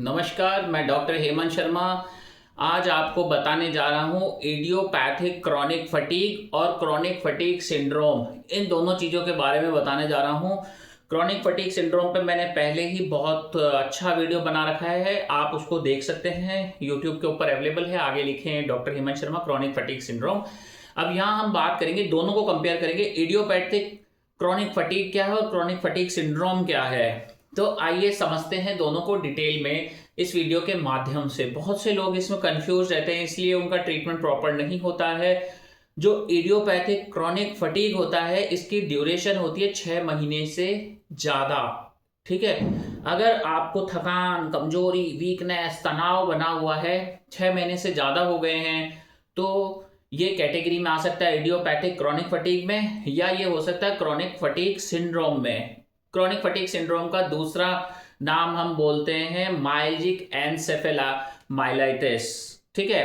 नमस्कार, मैं डॉक्टर हेमंत शर्मा। आज आपको बताने जा रहा हूँ इडियोपैथिक क्रॉनिक फटीग और क्रॉनिक फटीग सिंड्रोम, इन दोनों चीज़ों के बारे में बताने जा रहा हूँ। क्रॉनिक फटीग सिंड्रोम पे मैंने पहले ही बहुत अच्छा वीडियो बना रखा है, आप उसको देख सकते हैं, यूट्यूब के ऊपर अवेलेबल है। आगे लिखे हैं doctor Hemant Sharma chronic fatigue syndrome. अब यहाँ हम बात करेंगे, दोनों को कंपेयर करेंगे, इडियोपैथिक क्रॉनिक फटीग क्या है और क्रॉनिक फटीग सिंड्रोम क्या है। तो आइए समझते हैं दोनों को डिटेल में इस वीडियो के माध्यम से। बहुत से लोग इसमें कंफ्यूज रहते हैं, इसलिए उनका ट्रीटमेंट प्रॉपर नहीं होता है। जो इडियोपैथिक क्रॉनिक फटीग होता है, इसकी ड्यूरेशन होती है 6 महीने से ज़्यादा। ठीक है, अगर आपको थकान, कमजोरी, वीकनेस, तनाव बना हुआ है, 6 महीने से ज़्यादा हो गए हैं, तो ये कैटेगरी में आ सकता है इडियोपैथिक क्रॉनिक फटीग में, या ये हो सकता है क्रॉनिक फटीग सिंड्रोम में। क्रॉनिक फटीग सिंड्रोम का दूसरा नाम हम बोलते हैं माइल्जिक एनसेफेलामाइलिटिस। ठीक है,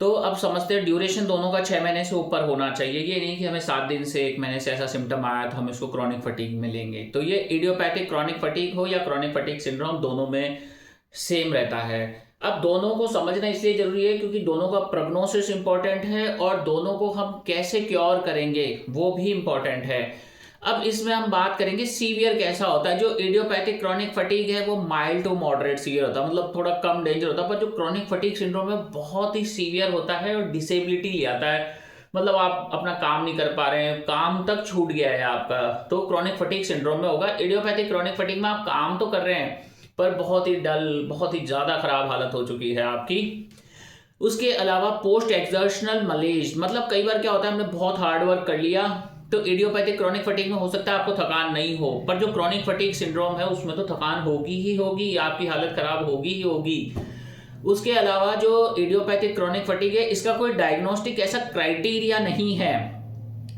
तो अब समझते हैं ड्यूरेशन दोनों का 6 महीने से ऊपर होना चाहिए। ये नहीं कि हमें 7 दिन से 1 महीने से ऐसा सिम्टम आया तो हम इसको क्रॉनिक फटीग में लेंगे। तो ये इडियोपैथिक क्रॉनिक फटीग हो या क्रॉनिक फटीग सिंड्रोम, दोनों में सेम रहता है। अब दोनों को समझना इसलिए जरूरी है क्योंकि दोनों का प्रोग्नोसिस इंपॉर्टेंट है और दोनों को हम कैसे क्योर करेंगे वो भी इंपॉर्टेंट है। अब इसमें हम बात करेंगे सीवियर कैसा होता है। जो इडियोपैथिक क्रॉनिक फटीग है वो माइल्ड टू मॉडरेट सीवियर होता है, मतलब थोड़ा कम डेंजर होता है। पर जो क्रॉनिक फटीग सिंड्रोम है बहुत ही सीवियर होता है और डिसेबिलिटी ले आता है। मतलब आप अपना काम नहीं कर पा रहे हैं, काम तक छूट गया है आपका, तो क्रॉनिक फटीग सिंड्रोम में होगा। इडियोपैथिक क्रॉनिक फटीग में आप काम तो कर रहे हैं पर बहुत ही डल, बहुत ही ज्यादा खराब हालत हो चुकी है आपकी। उसके अलावा पोस्ट एक्सर्शनल मलेज, मतलब कई बार क्या होता है, हमने बहुत हार्ड वर्क कर लिया, तो इडियोपैथिक क्रॉनिक फटीग में हो सकता है आपको थकान नहीं हो, पर जो क्रॉनिक फटीग सिंड्रोम है उसमें तो थकान होगी ही होगी, आपकी हालत खराब होगी ही होगी। उसके अलावा जो इडियोपैथिक क्रॉनिक फटीग है, इसका कोई डायग्नोस्टिक ऐसा क्राइटेरिया नहीं है।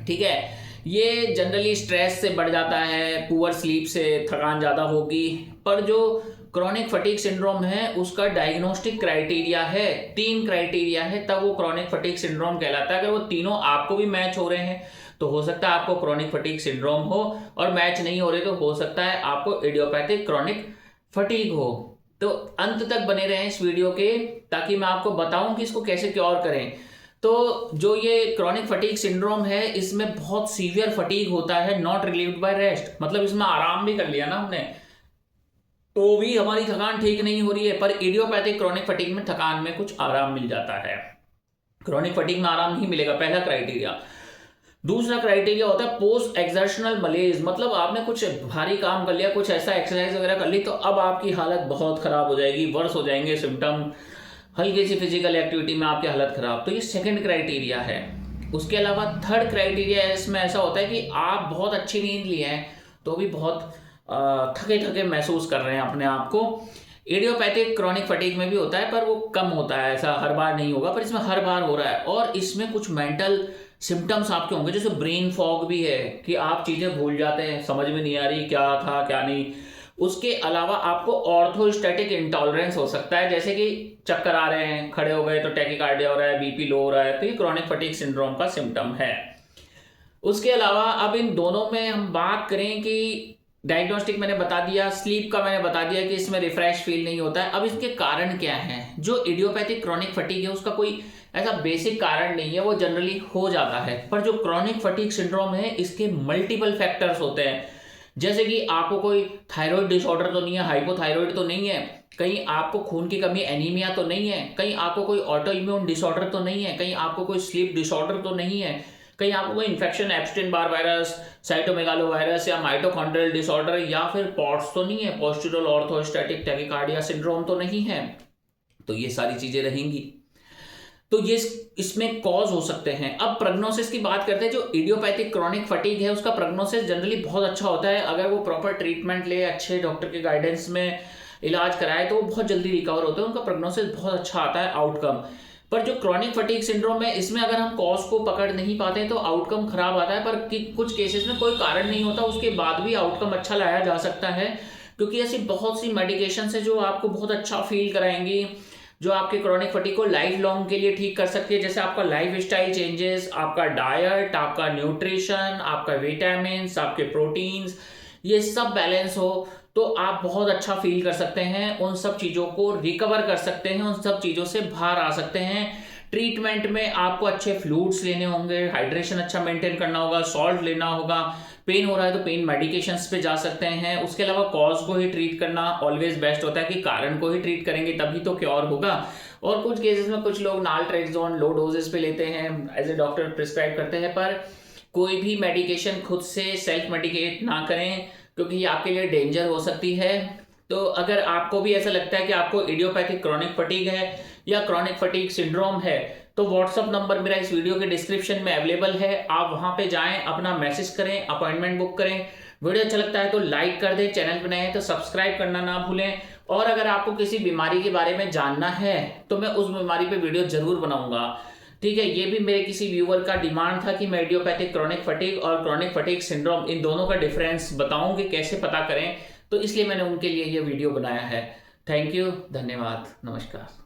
ठीक है, ये जनरली स्ट्रेस से बढ़ जाता है, पुअर स्लीप से थकान ज़्यादा होगी। पर जो क्रॉनिक फटीग सिंड्रोम है उसका डायग्नोस्टिक क्राइटेरिया है, 3 क्राइटेरिया है, तब वो क्रॉनिक फटीग सिंड्रोम कहलाता है। अगर वो तीनों आपको भी मैच हो रहे हैं तो हो सकता है आपको क्रॉनिक फटीग सिंड्रोम हो, और मैच नहीं हो रहे तो हो सकता है आपको इडियोपैथिक क्रॉनिक फटीग हो। तो अंत तक बने रहें इस वीडियो के, ताकि मैं आपको बताऊं कि इसको कैसे क्योर करें। तो जो ये क्रॉनिक फटीग सिंड्रोम है, इसमें बहुत सीवियर फटीग होता है, नॉट रिलीव्ड बाय रेस्ट। मतलब इसमें आराम भी कर लिया ना हमने तो भी हमारी थकान ठीक नहीं हो रही है। पर इडियोपैथिक क्रॉनिक फटीग में थकान में कुछ आराम मिल जाता है, क्रॉनिक फटीग में आराम नहीं मिलेगा, पहला क्राइटेरिया। दूसरा क्राइटेरिया होता है पोस्ट एक्सर्शनल मलेज, मतलब आपने कुछ भारी काम कर लिया, कुछ ऐसा एक्सरसाइज वगैरह कर ली, तो अब आपकी हालत बहुत खराब हो जाएगी, वर्स हो जाएंगे सिम्टम, हल्की सी फिजिकल एक्टिविटी में आपकी हालत खराब। तो ये सेकंड क्राइटेरिया है। उसके अलावा थर्ड क्राइटेरिया इसमें ऐसा होता है कि आप बहुत अच्छी नींद लिए हैं तो भी बहुत थके थके महसूस कर रहे हैं अपने आप को। इडियोपैथिक क्रॉनिक फटीग में भी होता है पर वो कम होता है, ऐसा हर बार नहीं होगा, पर इसमें हर बार हो रहा है। और इसमें कुछ मेंटल सिम्टम्स आपके होंगे, जैसे ब्रेन फॉग भी है कि आप चीजें भूल जाते हैं, समझ में नहीं आ रही क्या था क्या नहीं। उसके अलावा आपको ऑर्थोस्टैटिक इंटॉलरेंस हो सकता है, जैसे कि चक्कर आ रहे हैं, खड़े हो गए तो टैकीकार्डिया हो रहा है, बीपी लो हो रहा है, तो ये क्रॉनिक फटीग सिंड्रोम का सिम्टम है। उसके अलावा अब इन दोनों में हम बात करें कि डायग्नोस्टिक मैंने बता दिया, स्लीप का मैंने बता दिया कि इसमें रिफ्रेश फील नहीं होता है। अब इसके कारण क्या हैं? जो इडियोपैथिक क्रॉनिक फटीग है उसका कोई ऐसा बेसिक कारण नहीं है, वो जनरली हो जाता है। पर जो क्रॉनिक फटीग सिंड्रोम है इसके मल्टीपल फैक्टर्स होते हैं, जैसे कि आपको कोई थायराइड डिसऑर्डर तो नहीं है, हाइपोथायराइड तो नहीं है, कहीं आपको खून की कमी एनीमिया तो नहीं है, कहीं आपको कोई ऑटो इम्यून डिसऑर्डर तो नहीं है, कहीं आपको कोई स्लीप डिसऑर्डर तो नहीं है, कहीं आपको कोई infection, Epstein Barr virus, cytomegalovirus या माइटोकॉन्ड्रियल डिसऑर्डर या फिर पॉट्स तो नहीं है, पोस्टुरल ऑर्थोस्टैटिक टैकीकार्डिया सिंड्रोम तो नहीं है। तो ये सारी चीजें रहेंगी, तो ये इसमें कॉज हो सकते हैं। अब प्रोग्नोसिस की बात करते हैं। जो इडियोपैथिक क्रॉनिक फटीग है उसका प्रोग्नोसिस जनरली बहुत अच्छा होता है, अगर वो प्रॉपर ट्रीटमेंट ले, अच्छे डॉक्टर के गाइडेंस में इलाज कराए तो वो बहुत जल्दी रिकवर होते हैं, उनका प्रोग्नोसिस बहुत अच्छा आता है, आउटकम। पर जो क्रॉनिक फटीग सिंड्रोम है इसमें अगर हम कॉज को पकड़ नहीं पाते तो आउटकम खराब आता है। पर कुछ केसेस में कोई कारण नहीं होता, उसके बाद भी आउटकम अच्छा लाया जा सकता है, क्योंकि ऐसी बहुत सी मेडिकेशन है जो आपको बहुत अच्छा फील कराएंगी, जो आपके क्रॉनिक फटीग को लाइफ लॉन्ग के लिए ठीक कर सकती है। जैसे आपका लाइफ स्टाइल चेंजेस, आपका डाइट, आपका न्यूट्रिशन, आपका विटामिन, आपके प्रोटीन्स, ये सब बैलेंस हो तो आप बहुत अच्छा फील कर सकते हैं, उन सब चीज़ों को रिकवर कर सकते हैं, उन सब चीज़ों से बाहर आ सकते हैं। ट्रीटमेंट में आपको अच्छे फ्लूइड्स लेने होंगे, हाइड्रेशन अच्छा मेंटेन करना होगा, सॉल्ट लेना होगा। पेन हो रहा है तो पेन मेडिकेशंस पे जा सकते हैं। उसके अलावा कॉज को ही ट्रीट करना ऑलवेज बेस्ट होता है कि कारण को ही ट्रीट करेंगे तभी तो क्योर होगा। और कुछ केसेस में कुछ लोग नालट्रेक्सोन लो डोजेस पे लेते हैं, एज ए डॉक्टर प्रिस्क्राइब करते हैं, पर कोई भी मेडिकेशन खुद से सेल्फ मेडिकेट ना करें क्योंकि ये आपके लिए डेंजर हो सकती है। तो अगर आपको भी ऐसा लगता है कि आपको इडियोपैथिक क्रॉनिक फटीग है या क्रॉनिक फटीग सिंड्रोम है, तो व्हाट्सअप नंबर मेरा इस वीडियो के डिस्क्रिप्शन में अवेलेबल है, आप वहां पे जाएं, अपना मैसेज करें, अपॉइंटमेंट बुक करें। वीडियो अच्छा लगता है तो लाइक कर दें, चैनल पर नए हैं तो सब्सक्राइब करना ना भूलें। और अगर आपको किसी बीमारी के बारे में जानना है तो मैं उस बीमारी पे वीडियो जरूर बनाऊंगा, ठीक है। ये भी मेरे किसी व्यूअर का डिमांड था कि मैं इडियोपैथिक क्रॉनिक फटीग और क्रॉनिक फटीग सिंड्रोम इन दोनों का डिफरेंस बताऊं कि कैसे पता करें, तो इसलिए मैंने उनके लिए ये वीडियो बनाया है। थैंक यू, धन्यवाद, नमस्कार।